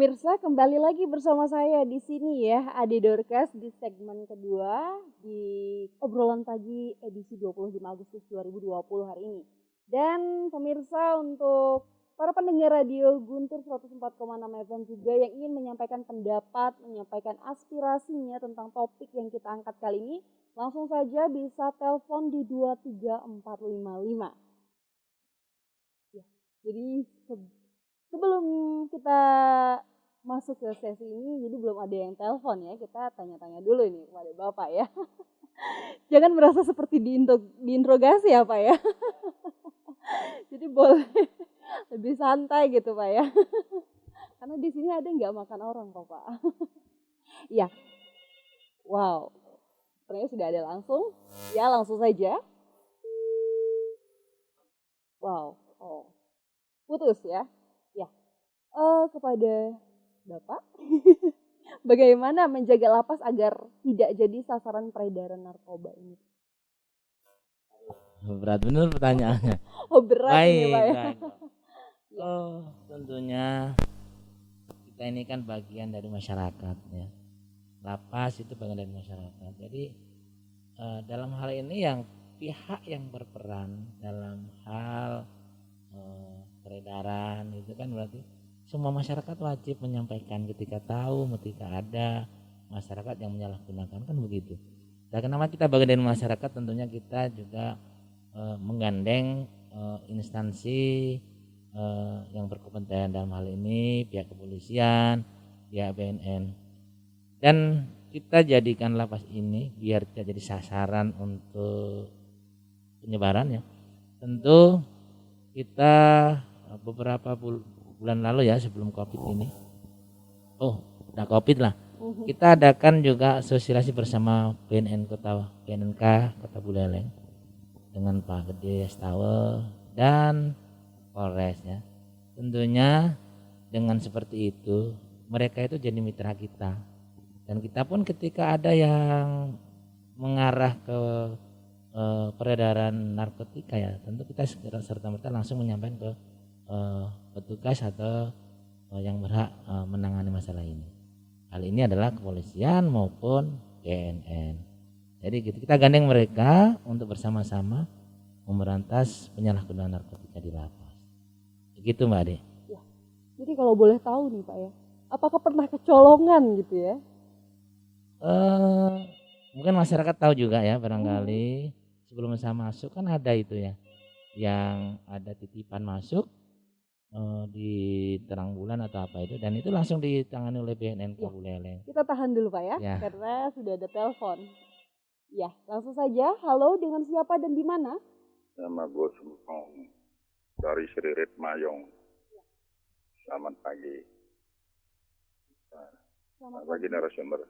pemirsa, kembali lagi bersama saya di sini ya, Ade Dorcas di segmen kedua di obrolan pagi edisi 25 Agustus 2020 hari ini. Dan pemirsa, untuk para pendengar radio Guntur 104,6 FM juga yang ingin menyampaikan pendapat, menyampaikan aspirasinya tentang topik yang kita angkat kali ini, langsung saja bisa telepon di 23455. Ya, jadi sebelum kita masuk ke sesi ini, jadi belum ada yang telepon ya, kita tanya-tanya dulu ini kepada Bapak ya. Jangan merasa seperti diinterogasi ya Pak ya. Jadi boleh lebih santai gitu Pak ya. Karena di sini ada nggak makan orang kok Pak. Iya, wow, ternyata sudah ada langsung. Ya langsung saja. Wow, oh, putus ya. Ya, kepada Bapak, bagaimana menjaga lapas agar tidak jadi sasaran peredaran narkoba ini? Berat bener pertanyaannya. Oh berat ini Pak ya. Baik. Oh, tentunya kita ini kan bagian dari masyarakat ya. Lapas itu bagian dari masyarakat. Jadi dalam hal ini yang pihak yang berperan dalam hal peredaran itu kan berarti semua masyarakat wajib menyampaikan ketika tahu, ketika ada masyarakat yang menyalahgunakan, kan begitu. Dan kenapa kita bagian dari masyarakat, tentunya kita juga menggandeng instansi yang berkompetensi dalam hal ini, pihak kepolisian, pihak BNN, dan kita jadikan lapas ini biar tidak jadi sasaran untuk penyebaran ya. Tentu kita beberapa bulan lalu ya, sebelum COVID ini, udah COVID lah, kita adakan juga sosialisasi bersama BNNK Kota Buleleng dengan Pak Gede Stawe dan Polres ya. Tentunya dengan seperti itu mereka itu jadi mitra kita, dan kita pun ketika ada yang mengarah ke peredaran narkotika ya, tentu kita serta-merta langsung menyampaikan ke petugas atau yang berhak menangani masalah ini. Hal ini adalah kepolisian maupun BNN. Jadi gitu, kita gandeng mereka untuk bersama-sama memberantas penyalahgunaan narkotika di lapas. Begitu Mbak Ade. Ya. Jadi kalau boleh tahu nih Pak ya, apakah pernah kecolongan gitu ya? Mungkin masyarakat tahu juga ya barangkali sebelum saya masuk kan ada itu ya, yang ada titipan masuk di terang bulan atau apa itu, dan itu langsung ditangani oleh BNN Buleleng. Kita tahan dulu Pak ya, karena sudah ada telepon. Ya, langsung saja. Halo, dengan siapa dan di mana? Nama Gus Mong dari Seririt Mayong. Selamat pagi. Selamat pagi narasumber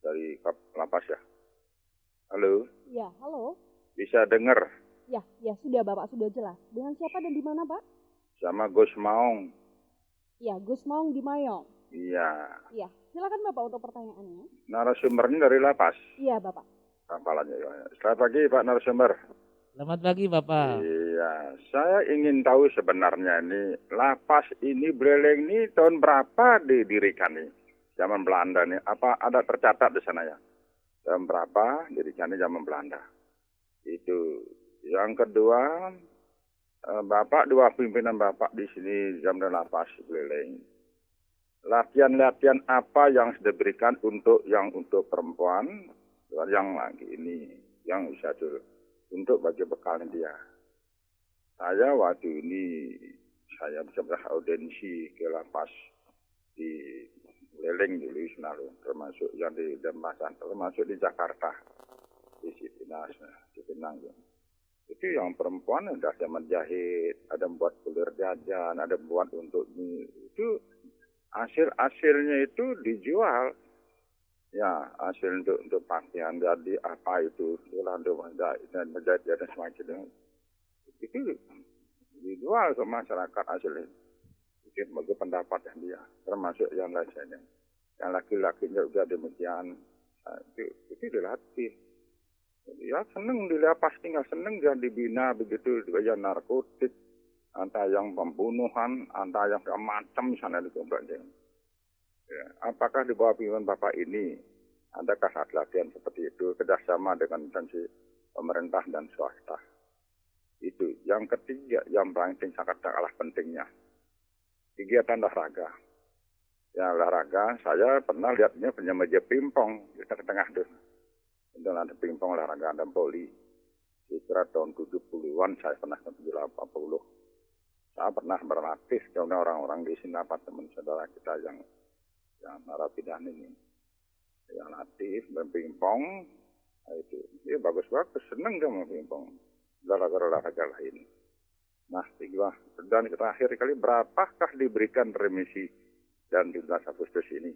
dari Lapas ya. Halo. Ya, halo. Bisa dengar? Ya, sudah Bapak, sudah jelas. Dengan siapa dan di mana Pak? Sama Gus Maung. Iya, Gus Maung di Mayong. Iya. Iya, silakan Bapak untuk pertanyaannya. Narasumbernya dari Lapas. Iya Bapak. Kampalannya. Selamat pagi Pak narasumber. Selamat pagi Bapak. Iya, saya ingin tahu sebenarnya ini Lapas ini Buleleng ini tahun berapa didirikan nih? Zaman Belanda nih, apa ada tercatat di sana ya? Tahun berapa didirikan zaman Belanda? Itu. Yang kedua, Bapak, dua pimpinan Bapak di sini zaman Lapas Buleleng. Latihan-latihan apa yang sudah diberikan untuk perempuan, yang lagi ini, yang bisa dulu, untuk bagi bekal dia. Saya waktu ini saya bisa beraudiensi ke Lapas di Buleleng dulu selalu, termasuk yang di Denpasar, termasuk di Jakarta, di Cipinang. Itu yang perempuan ada menjahit, ada membuat kulir jajan, ada membuat untuk itu hasilnya itu dijual. Ya, hasil untuk pakaian jadi apa itu, dan menjahit dan semacamnya. Itu dijual ke masyarakat hasilnya. Itu bagi pendapatan dia, termasuk yang lainnya. Yang laki-lakinya juga demikian. Nah, itu dilatih. Ya seneng di Lapas, tinggal seneng dia dibina begitu, dia narkotik, antara yang pembunuhan, antara yang macam sana itu. Ya, apakah di bawah pimpinan Bapak ini adakah latihan seperti itu kerjasama dengan instansi pemerintah dan swasta? Itu. Yang ketiga, yang paling sangat kalah pentingnya, kegiatan olahraga. Ya, olahraga, saya pernah lihatnya punya meja pingpong di tengah-tengah tuh. Itu ada pingpong olahraga, ada voli. Kira tahun 70-an saya pernah ke 80. Saya pernah berlatih dengan orang-orang di sini, teman saudara kita yang narapidana ini. Yang latih berpingpong, itu. Ya bagus-bagus, seneng dia mau pingpong. Olahraga lain. Nah, dan terakhir kali berapakah diberikan remisi dan 17 Agustus ini?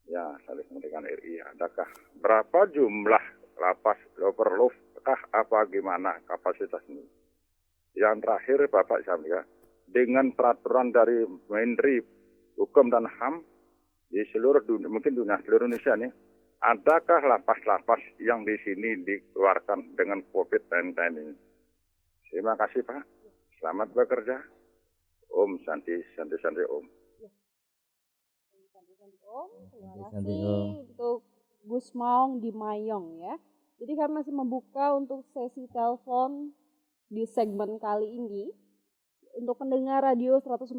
Ya, saling dengan RI. Adakah berapa jumlah lapas overload kah apa gimana kapasitas ini? Yang terakhir Bapak Samia, dengan peraturan dari Menteri Hukum dan HAM di seluruh dunia, mungkin seluruh Indonesia nih, adakah lapas-lapas yang di sini dikeluarkan dengan COVID-19 ini? Terima kasih Pak. Selamat bekerja. Om Santi Om. Om, terima Santi, kasih Om. untuk Gus Maung di Mayong ya. Jadi kami masih membuka untuk sesi telepon di segmen kali ini. Untuk pendengar radio 104,6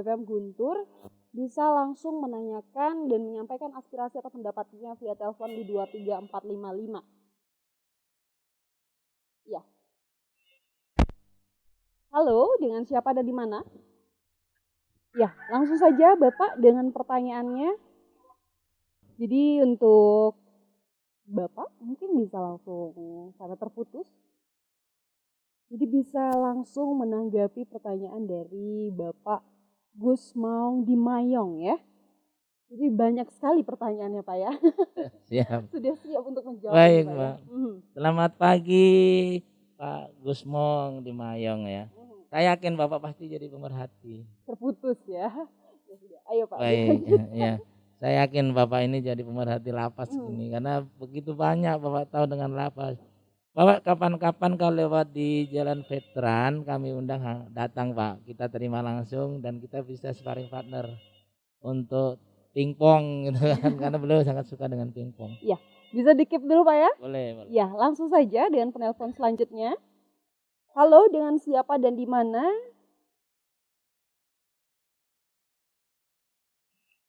FM Guntur bisa langsung menanyakan dan menyampaikan aspirasi atau pendapatnya via telepon di 23455. Ya. Halo, dengan siapa dan di mana? Ya, langsung saja Bapak dengan pertanyaannya. Jadi untuk Bapak mungkin bisa langsung karena terputus. Jadi bisa langsung menanggapi pertanyaan dari Bapak Gus Maung di Mayong ya. Jadi banyak sekali pertanyaannya Pak ya. Siap. Sudah siap untuk menjawab. Baik, Pak. Pak. Ya? Selamat pagi Pak Gus Maung di Mayong ya. Saya yakin Bapak pasti jadi pemerhati. Terputus ya. Ya sudah. Ayo Pak. Baik, ya. Saya yakin Bapak ini jadi pemerhati lapas ini karena begitu banyak Bapak tahu dengan lapas. Bapak kapan-kapan kalau lewat di Jalan Veteran kami undang datang Pak. Kita terima langsung dan kita bisa sparring partner untuk pingpong gitu kan karena beliau sangat suka dengan pingpong. Iya, bisa di-keep dulu Pak ya? Boleh, boleh. Ya, langsung saja dengan penelpon selanjutnya. Halo, dengan siapa dan di mana?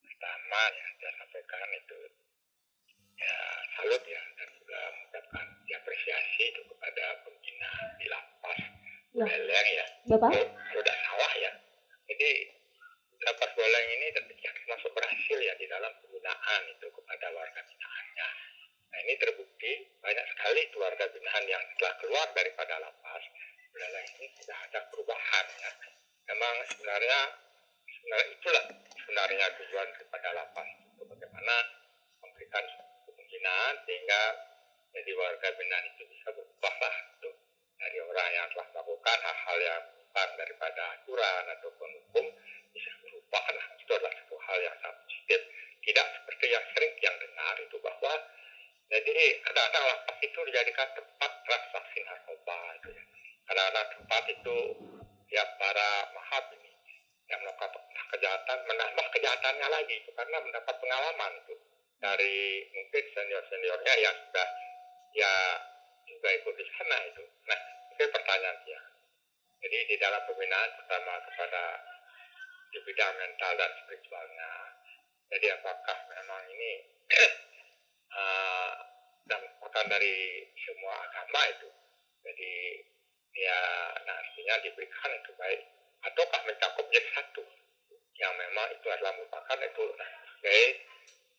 Pertama ya saya sampaikan itu ya salut ya dan juga mengucapkan apresiasi itu kepada pembina di lapas Buleleng ya. Bapak? Sudah sawah ya. Jadi lapas Buleleng ini tentunya termasuk berhasil ya di dalam pembinaan itu kepada warga binaannya. Nah ini terbukti banyak sekali keluarga binaan yang setelah keluar daripada lapas Buleleng ini sudah ada perubahan ya. Memang sebenarnya itulah sebenarnya tujuan daripada lapas itu bagaimana memberikan pembinaan sehingga jadi warga binaan itu bisa berubah lah tuh dari orang yang telah melakukan hal-hal yang bukan daripada aturan ataupun hukum bisa berubah lah. Itu adalah satu hal yang sangat positif, tidak seperti yang sering yang dengar itu bahwa jadi kadang-kadang lapas itu dijadikan tempat transaksi narkoba itu ya. Kadang-kadang tempat itu ya para mahab ini yang melakukan kejahatan menambah kejahatannya lagi itu karena mendapat pengalaman itu dari mungkin senior-seniornya yang sudah ya juga ikut di sana itu. Nah, itu pertanyaan dia. Jadi di dalam pembinaan pertama kepada di bidang mental dan spiritualnya. Jadi apakah memang ini dampak dari semua agama itu. Jadi ya nah artinya diberikan itu baik ataukah mencakup jadi satu yang memang itu adalah merupakan itu sebagai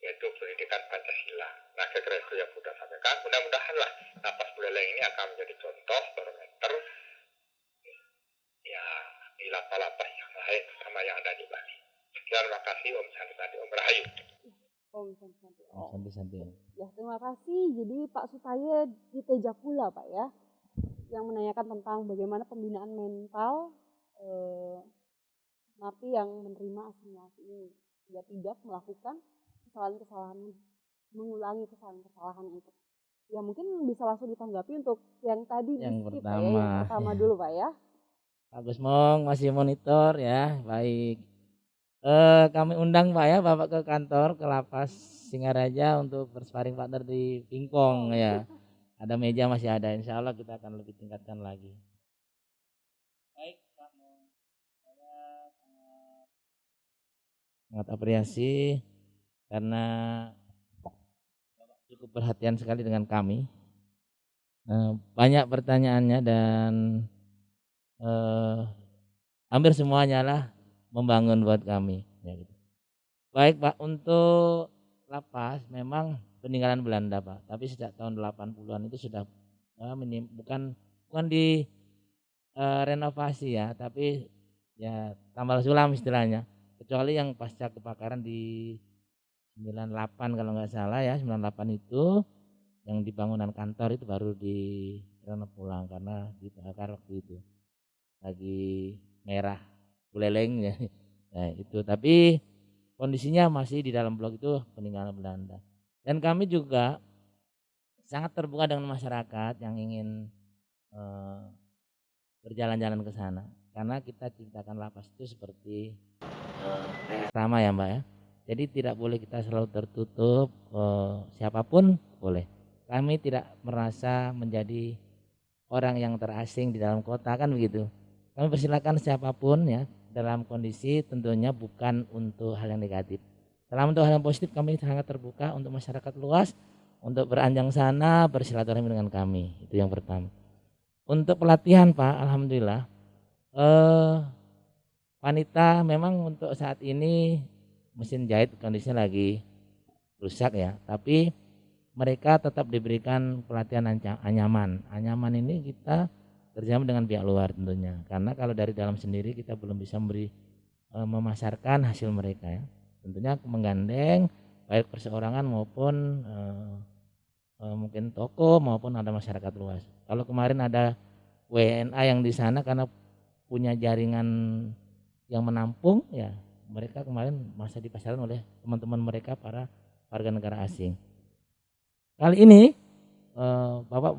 yaitu pendidikan Pancasila. Nah kira-kira itu yang sudah sampaikan. Mudah-mudahan lah lapas Buleleng ini akan menjadi contoh barometer ya di lapas-lapas yang lain terutama yang ada di Bali. Sekian, terima kasih Om Santi Om Rahayu. Om Santi. Om Santi. Ya terima kasih. Jadi Pak Sutaya di Teja pula Pak ya yang menanyakan tentang bagaimana pembinaan mental napi yang menerima asimilasi ini sehingga tidak melakukan kesalahan-kesalahan, mengulangi kesalahan-kesalahan itu. Ya mungkin bisa langsung ditanggapi untuk yang tadi yang di-skip pertama, Pak ya, yang pertama dulu Pak ya. Pak Gus Maung masih monitor ya, baik. Kami undang Pak ya, Bapak ke kantor, ke lapas Singaraja untuk bersparing partner di pingpong ya. Ada meja masih ada, insya Allah kita akan lebih tingkatkan lagi. Baik Pak, saya sangat apresiasi karena Bapak cukup perhatian sekali dengan kami. Banyak pertanyaannya dan hampir semuanya lah membangun buat kami. Ya, gitu. Baik Pak, untuk lapas memang peninggalan Belanda Pak, tapi sejak tahun 80-an itu sudah bukan di renovasi ya, tapi ya tambal sulam istilahnya. Kecuali yang pasca kebakaran di 98 kalau nggak salah ya, 98 itu yang di bangunan kantor itu baru direnov ulang karena dibakar waktu itu. Lagi merah buleleng ya. Nah, itu tapi kondisinya masih di dalam blok itu peninggalan Belanda. Dan kami juga sangat terbuka dengan masyarakat yang ingin berjalan-jalan ke sana. Karena kita ciptakan lapas itu seperti sama ya Mbak ya. Jadi tidak boleh kita selalu tertutup, siapapun boleh. Kami tidak merasa menjadi orang yang terasing di dalam kota kan begitu. Kami persilakan siapapun ya, dalam kondisi tentunya bukan untuk hal yang negatif. Selama untuk hal yang positif kami sangat terbuka untuk masyarakat luas untuk beranjang sana bersilaturahmi dengan kami. Itu yang pertama. Untuk pelatihan Pak, alhamdulillah wanita memang untuk saat ini mesin jahit kondisinya lagi rusak ya, tapi mereka tetap diberikan pelatihan anyaman. Anyaman ini kita kerjasama dengan pihak luar tentunya, karena kalau dari dalam sendiri kita belum bisa memasarkan hasil mereka ya. Tentunya menggandeng baik perseorangan maupun mungkin toko maupun ada masyarakat luas. Kalau kemarin ada WNA yang di sana karena punya jaringan yang menampung ya, mereka kemarin masa dipasarkan oleh teman-teman mereka para warga negara asing. Kali ini Bapak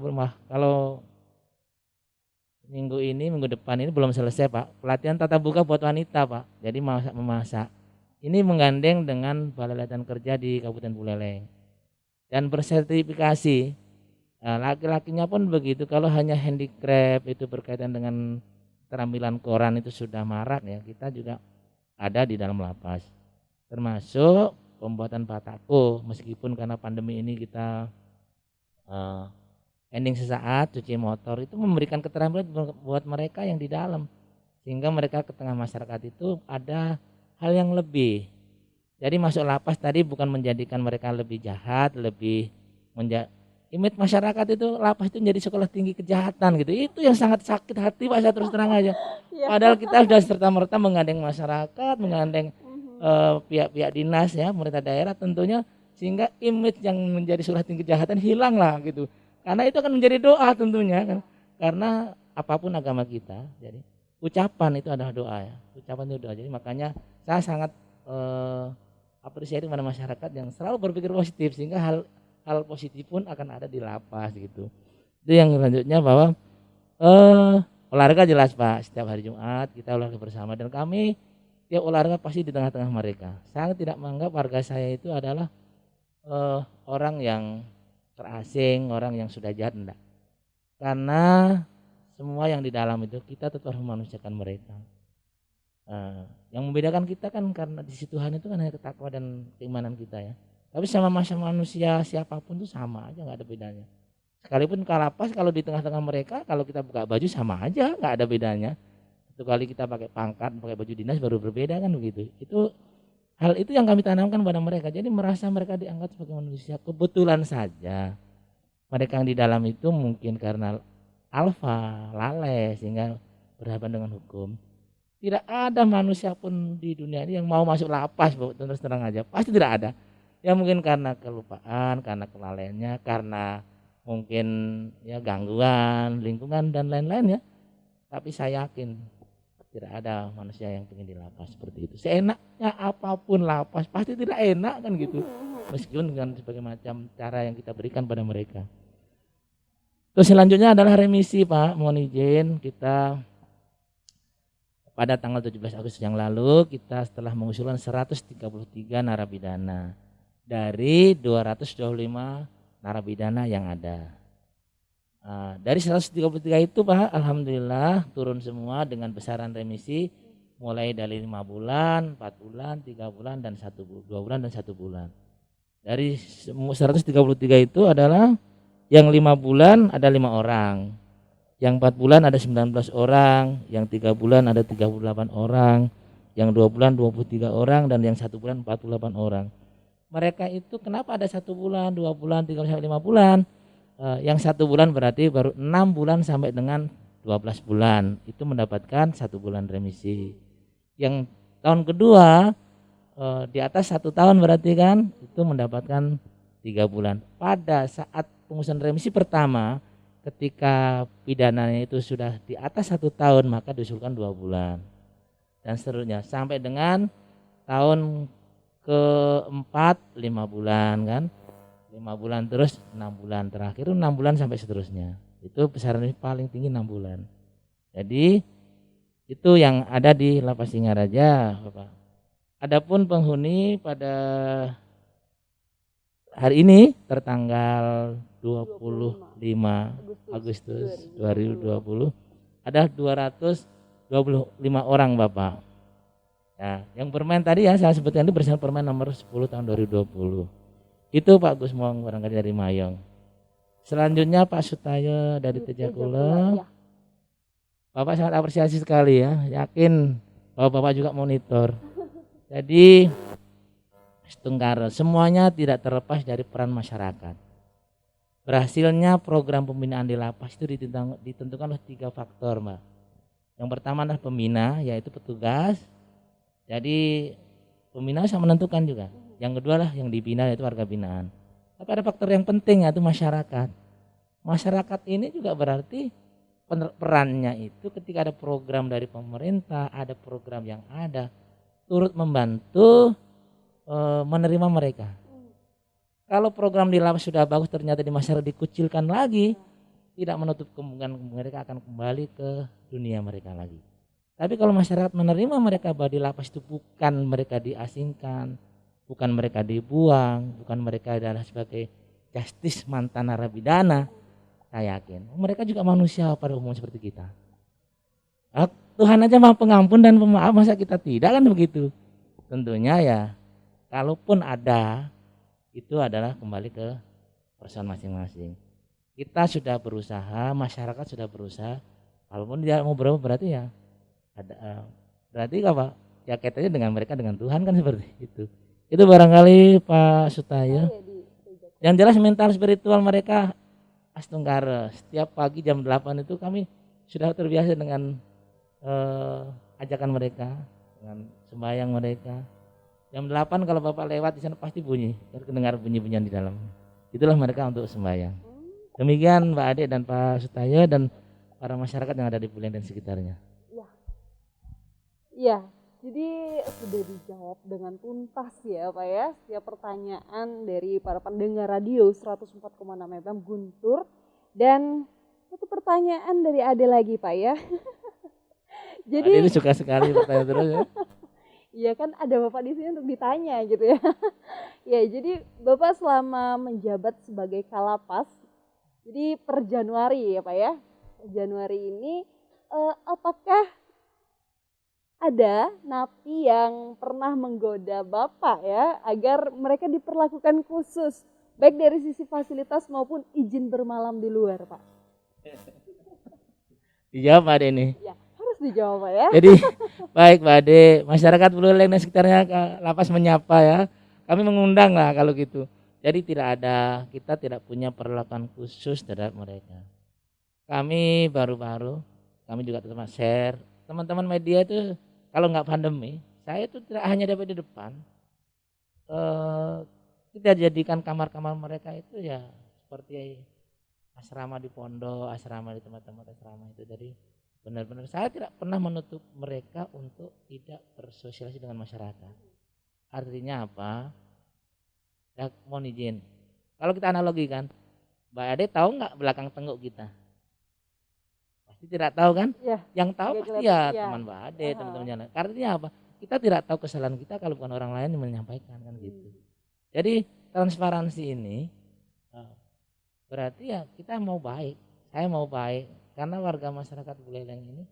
kalau minggu depan ini belum selesai Pak, pelatihan tatap muka buat wanita Pak. Jadi memasak. Ini menggandeng dengan Balai Latihan Kerja di Kabupaten Buleleng dan bersertifikasi. Nah, laki-lakinya pun begitu. Kalau hanya handicraft itu berkaitan dengan keterampilan koran itu sudah marak ya, kita juga ada di dalam lapas. Termasuk pembuatan batako, meskipun karena pandemi ini kita ending sesaat, cuci motor itu memberikan keterampilan buat mereka yang di dalam, sehingga mereka ke tengah masyarakat itu ada hal yang lebih. Jadi masuk lapas tadi bukan menjadikan mereka lebih jahat, lebih image masyarakat itu lapas itu menjadi sekolah tinggi kejahatan gitu. Itu yang sangat sakit hati Pak, saya terus terang aja. Padahal kita sudah serta-merta menggandeng masyarakat, menggandeng pihak-pihak dinas ya, pemerintah daerah tentunya, sehingga image yang menjadi sekolah tinggi kejahatan hilang lah gitu. Karena itu akan menjadi doa tentunya kan. Karena apapun agama kita, jadi ucapan itu adalah doa ya. Ucapan itu doa. Jadi makanya saya sangat apresiasi kepada masyarakat yang selalu berpikir positif, sehingga hal positif pun akan ada di lapas gitu. Itu yang selanjutnya bahwa olahraga jelas Pak, setiap hari Jumat kita olahraga bersama dan kami tiap olahraga pasti di tengah-tengah mereka. Saya tidak menganggap warga saya itu adalah orang yang terasing, orang yang sudah jahat, enggak. Karena semua yang di dalam itu kita tetap harus memanusiakan mereka. Yang membedakan kita kan karena di situ Tuhan itu kan hanya ketakwaan dan keimanan kita ya. Tapi sama manusia siapapun itu sama aja, nggak ada bedanya. Sekalipun kalapas kalau di tengah-tengah mereka, kalau kita buka baju sama aja, nggak ada bedanya. Satu kali kita pakai pangkat, pakai baju dinas baru berbeda kan begitu. Hal itu yang kami tanamkan pada mereka. Jadi merasa mereka dianggap sebagai manusia. Kebetulan saja mereka yang di dalam itu mungkin karena alfa, lalai sehingga berhadapan dengan hukum. Tidak ada manusia pun di dunia ini yang mau masuk lapas, terus terang aja. Pasti tidak ada. Ya mungkin karena kelupaan, karena kelalaiannya, karena mungkin ya gangguan lingkungan dan lain-lain ya. Tapi saya yakin tidak ada manusia yang ingin di lapas seperti itu. Seenaknya apapun lapas pasti tidak enak kan gitu. Meskipun dengan berbagai macam cara yang kita berikan pada mereka. Terus selanjutnya adalah remisi Pak, mohon izin kita pada tanggal 17 Agustus yang lalu kita setelah mengusulkan 133 narapidana dari 225 narapidana yang ada. Dari 133 itu Pak, alhamdulillah turun semua dengan besaran remisi mulai dari 5 bulan, 4 bulan, 3 bulan dan 2 bulan dan 1 bulan. Dari 133 itu adalah yang 5 bulan ada 5 orang. Yang 4 bulan ada 19 orang, yang 3 bulan ada 38 orang, yang 2 bulan 23 orang, dan yang 1 bulan 48 orang. Mereka itu kenapa ada 1 bulan, 2 bulan, 3 sampai 5 bulan? Yang 1 bulan berarti baru 6 bulan sampai dengan 12 bulan itu mendapatkan 1 bulan remisi. Yang tahun kedua di atas 1 tahun berarti kan itu mendapatkan 3 bulan. Pada saat pengusulan remisi pertama, ketika pidananya itu sudah di atas 1 tahun maka diusulkan 2 bulan dan seterusnya sampai dengan tahun keempat 5 bulan kan, 5 bulan terus 6 bulan terakhir 6 bulan sampai seterusnya. Itu besaran paling tinggi 6 bulan. Jadi itu yang ada di Lapas Singaraja, Bapak. Adapun penghuni pada hari ini tertanggal 25 Agustus 2020 ada 225 orang Bapak. Ya, yang bermain tadi ya saya sebutkan itu bersama permen nomor 10 tahun 2020. Itu Pak Gusmong barangkali dari Mayong. Selanjutnya Pak Sutayo dari Tejakula. Ya. Bapak sangat apresiasi sekali ya, yakin bahwa Bapak juga monitor. Jadi Setungkara semuanya tidak terlepas dari peran masyarakat. Berhasilnya program pembinaan di lapas itu ditentukan oleh 3 faktor, Mbak. Yang pertama adalah pembina, yaitu petugas. Jadi pembina bisa menentukan juga. Yang kedua lah yang dibina yaitu warga binaan. Tapi ada faktor yang penting yaitu masyarakat. Masyarakat ini juga berarti perannya itu ketika ada program dari pemerintah, ada program yang ada, turut membantu menerima mereka. Kalau program di lapas sudah bagus ternyata di masyarakat dikucilkan lagi, tidak menutup kemungkinan mereka akan kembali ke dunia mereka lagi. Tapi kalau masyarakat menerima mereka bahwa di lapas itu bukan mereka diasingkan, bukan mereka dibuang, bukan mereka adalah sebagai justice mantan narapidana, saya yakin mereka juga manusia pada umumnya seperti kita. Tuhan aja maha pengampun dan pemaaf, masa kita tidak kan begitu? Tentunya ya, kalaupun ada, itu adalah kembali ke person masing-masing. Kita sudah berusaha, masyarakat sudah berusaha. Kalaupun tidak mau berubah berarti ya ada, berarti apa? Ya kaitannya dengan mereka dengan Tuhan kan seperti itu. Itu barangkali Pak Sutayo. Yang jelas mental spiritual mereka Astungkara. Setiap pagi jam 8 itu kami sudah terbiasa dengan ajakan mereka, dengan sembahyang mereka. Jam 8 kalau Bapak lewat di sana pasti bunyi, terdengar bunyi-bunyian di dalam. Itulah mereka untuk sembahyang. Demikian Mbak Ade dan Pak Sutayo dan para masyarakat yang ada di Buleleng dan sekitarnya. Iya, jadi sudah dijawab dengan tuntas ya Pak ya. Setiap pertanyaan dari para pendengar radio 104,6 FM Guntur. Dan satu pertanyaan dari Ade lagi Pak ya. Jadi Ade itu suka sekali bertanya terus ya. Iya kan ada Bapak di sini untuk ditanya gitu ya. Ya, jadi Bapak selama menjabat sebagai Kalapas, jadi per Januari ya Pak ya. Januari ini apakah ada napi yang pernah menggoda Bapak ya agar mereka diperlakukan khusus baik dari sisi fasilitas maupun izin bermalam di luar Pak? Dijawab Ade ini. Ya, harus dijawab Pak ya. Jadi baik Mbak Ade, masyarakat Buleleng dan sekitarnya lapas menyapa ya. Kami mengundang lah kalau gitu. Jadi kita tidak punya perlakuan khusus terhadap mereka. Kami baru-baru, kami juga tetap share. Teman-teman media itu kalau nggak pandemi, saya itu tidak hanya dapat di depan. Kita jadikan kamar-kamar mereka itu ya seperti asrama di pondok, asrama di tempat-tempat asrama itu. Jadi benar-benar saya tidak pernah menutup mereka untuk tidak bersosialisasi dengan masyarakat. Artinya apa? Ya mohon izin. Kalau kita analogikan, Mbak Ade tahu nggak belakang tengguk kita? Pasti tidak tahu kan? Ya, Yang tahu agak pasti kelihatan, ya ya. teman Mbak Ade, Aha. teman-teman yang lain. Artinya apa? Kita tidak tahu kesalahan kita kalau bukan orang lain yang menyampaikan kan gitu. Jadi transparansi ini berarti ya kita mau baik, saya mau baik karena warga masyarakat Buleleng ini,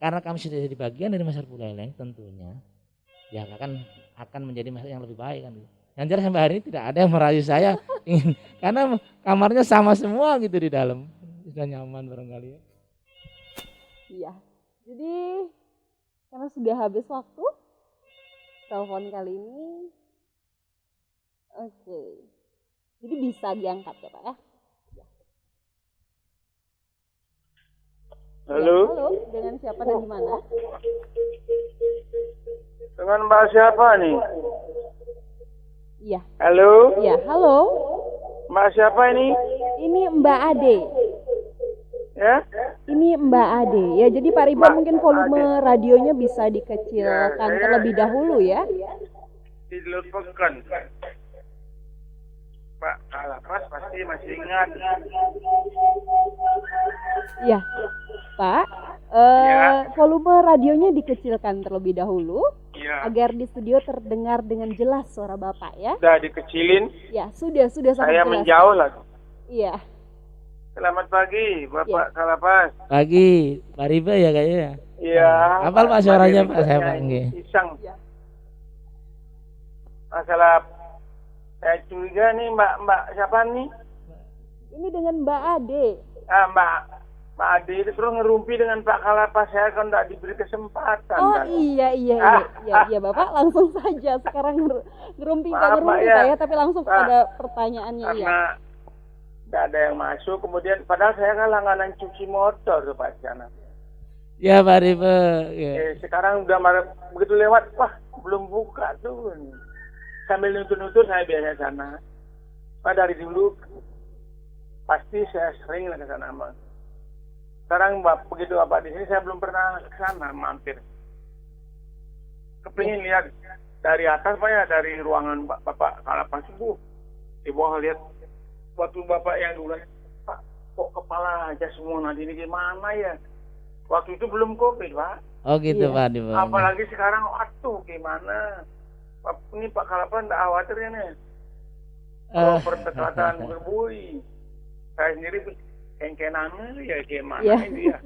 karena kami sudah jadi bagian dari masyarakat Buleleng tentunya, ya akan menjadi masyarakat yang lebih baik kan. Yang jelas sampai hari ini tidak ada yang merayu saya ingin, karena kamarnya sama semua gitu di dalam, sudah nyaman barangkali ya. Iya. Jadi karena sudah habis waktu telepon kali ini, oke. Jadi bisa diangkat ya Pak ya. Halo, Ya, halo, dengan siapa dan di mana? dengan Mbak siapa nih? Iya, Halo, iya, halo. Mbak siapa ini? Ini Mbak Ade. Ya? Ini Mbak Ade. Ya, jadi Pak Riba Mbak mungkin volume radionya bisa Ya, dikecilkan saya- terlebih dahulu ya. Dilupakan. Pak Kalapas pasti masih ingat. Iya, Pak. Ya. Volume radionya dikecilkan terlebih dahulu Iya. agar di studio terdengar dengan jelas suara Bapak ya. Udah dikecilin, Ya, sudah sangat saya jelas. menjauh lah. Iya. Selamat pagi, Bapak Ya. Kalapas. Pagi, Pak Riba ya kayaknya. Iya. Hafal Pak suaranya Pak, saya Ribetnya Pak nggih. Iseng. Ya. Masalah saya curiga nih Mbak siapa nih? Ini dengan Mbak Ade. Mbak Ade itu terus ngerumpi dengan Pak Kalapas, saya kan tidak diberi kesempatan. Oh kan? iya Bapak langsung saja sekarang ngerumpi Maaf, ngerumpi Mbak, ya. Pak ya, tapi langsung Pak, pada pertanyaannya iya. Karena tidak ada yang masuk, kemudian padahal saya kan langganan cuci motor tuh Pak sana. Ya Pak Riba. Ya. Sekarang udah begitu lewat, wah belum buka tuh. Sambil nutur-nutur saya biasa sana. Pak dari dulu pasti saya sering lah ke sana Mas. Sekarang begitu Bapak di sini saya belum pernah ke sana mampir. Kepingin lihat dari atas Pak ya, dari ruangan Bapak Kalapas itu di bawah lihat waktu Bapak yang dulu, Pak kok kepala aja semua nanti ini gimana ya? Waktu itu belum COVID Pak. Oh gitu Iya. Pak Riba. Apalagi sekarang waduh gimana? Ini Pak Kalapas tidak khawatir ya nih. Kalau berdekatan berbui. Saya sendiri kengkenannya ya gimana Iya. ini ya.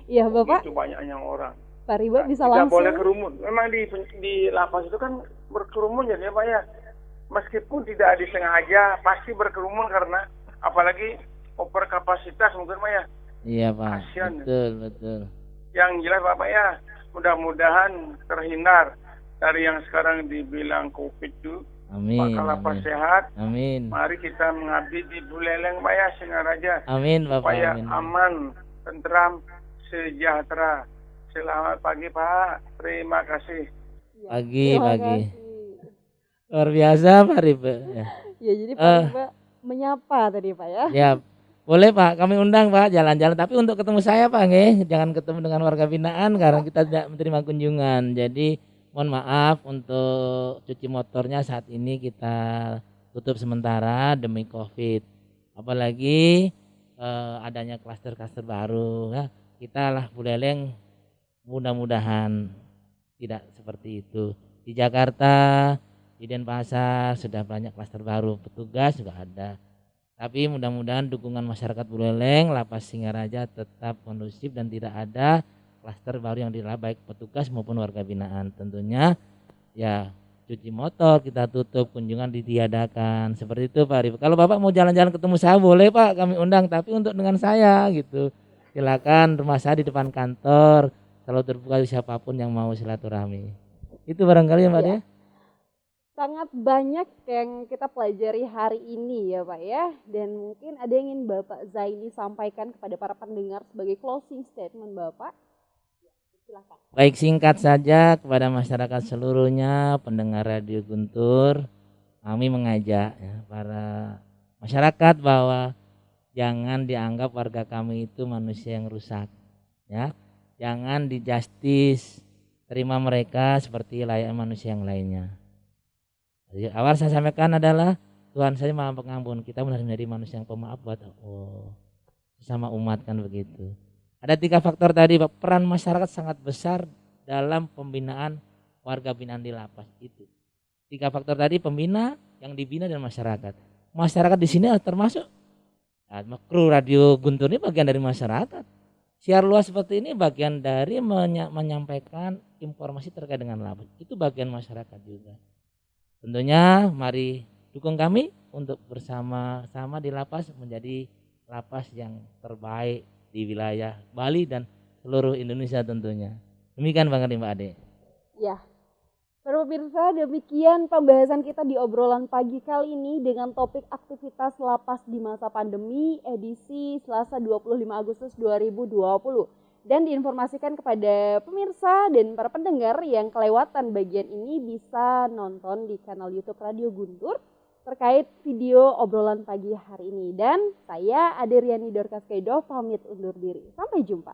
Iya Bapak, Itu banyaknya orang. Pak Riba bisa Tidak langsung. boleh kerumun. Memang di lapas itu kan berkerumun ya Pak ya. Meskipun tidak disengaja pasti berkerumun karena apalagi overkapasitas mungkin Pak ya. Iya Pak. Kasihan. Betul. Yang jelas Bapak ya, mudah-mudahan terhindar dari yang sekarang dibilang COVID itu. Amin. Pak Kalapas Amin. sehat. Amin. Mari kita mengabdi di Buleleng Pak ya, Singaraja. Amin Bapak. Supaya Amin. aman, tentram, sejahtera. Selamat pagi Pak. Terima kasih. Iya, Pagi, terima pagi. kasih. Luar biasa Pak Riba. Ya. Ya, jadi Pak Riba menyapa tadi Pak ya. Ya, boleh Pak, kami undang Pak jalan-jalan. Tapi untuk ketemu saya Pak, nggih, jangan ketemu dengan warga binaan karena kita tidak menerima kunjungan. Jadi mohon maaf untuk cuci motornya saat ini kita tutup sementara demi COVID. Apalagi adanya klaster-klaster baru. Ya, kita lah Buleleng mudah-mudahan tidak seperti itu. Di Jakarta, di Denpasar sudah banyak klaster baru, petugas juga ada. Tapi mudah-mudahan dukungan masyarakat Buleleng, Lapas Singaraja tetap kondusif dan tidak ada klaster baru yang dilakukan baik petugas maupun warga binaan. Tentunya ya cuci motor kita tutup, kunjungan ditiadakan. Seperti itu Pak Arif. Kalau Bapak mau jalan-jalan ketemu saya boleh Pak, kami undang, tapi untuk dengan saya gitu. Silakan, rumah saya di depan kantor, selalu terbuka siapapun yang mau silaturahmi. Itu barangkali ya Mbak Iya. ya. Sangat banyak yang kita pelajari hari ini ya Pak ya. Dan mungkin ada yang ingin Bapak Zaini sampaikan kepada para pendengar sebagai closing statement Bapak. Silakan. Baik, singkat saja kepada masyarakat seluruhnya, pendengar Radio Guntur, kami mengajak ya, para masyarakat bahwa jangan dianggap warga kami itu manusia yang rusak, ya. Jangan di-justice, terima mereka seperti layaknya manusia yang lainnya. Jadi, awal saya sampaikan adalah Tuhan saja Maha Pengampun, kita benar menjadi manusia yang pemaaf buat sesama umat kan begitu. Ada 3 faktor tadi, Pak. Peran masyarakat sangat besar dalam pembinaan warga binaan di lapas itu. 3 faktor tadi, pembina, yang dibina, dan masyarakat. Masyarakat di sini termasuk kru Radio Guntur ini bagian dari masyarakat. Siar luas seperti ini bagian dari menyampaikan informasi terkait dengan lapas. Itu bagian masyarakat juga. Tentunya mari dukung kami untuk bersama-sama di lapas menjadi lapas yang terbaik di wilayah Bali dan seluruh Indonesia tentunya. Demikian Bang Adi, Mbak Ade. Ya, para pemirsa, demikian pembahasan kita di obrolan pagi kali ini dengan topik aktivitas lapas di masa pandemi edisi Selasa 25 Agustus 2020. Dan diinformasikan kepada pemirsa dan para pendengar yang kelewatan bagian ini bisa nonton di kanal YouTube Radio Guntur terkait video obrolan pagi hari ini. Dan saya Aderiani Dorcas Kaido pamit undur diri. Sampai jumpa.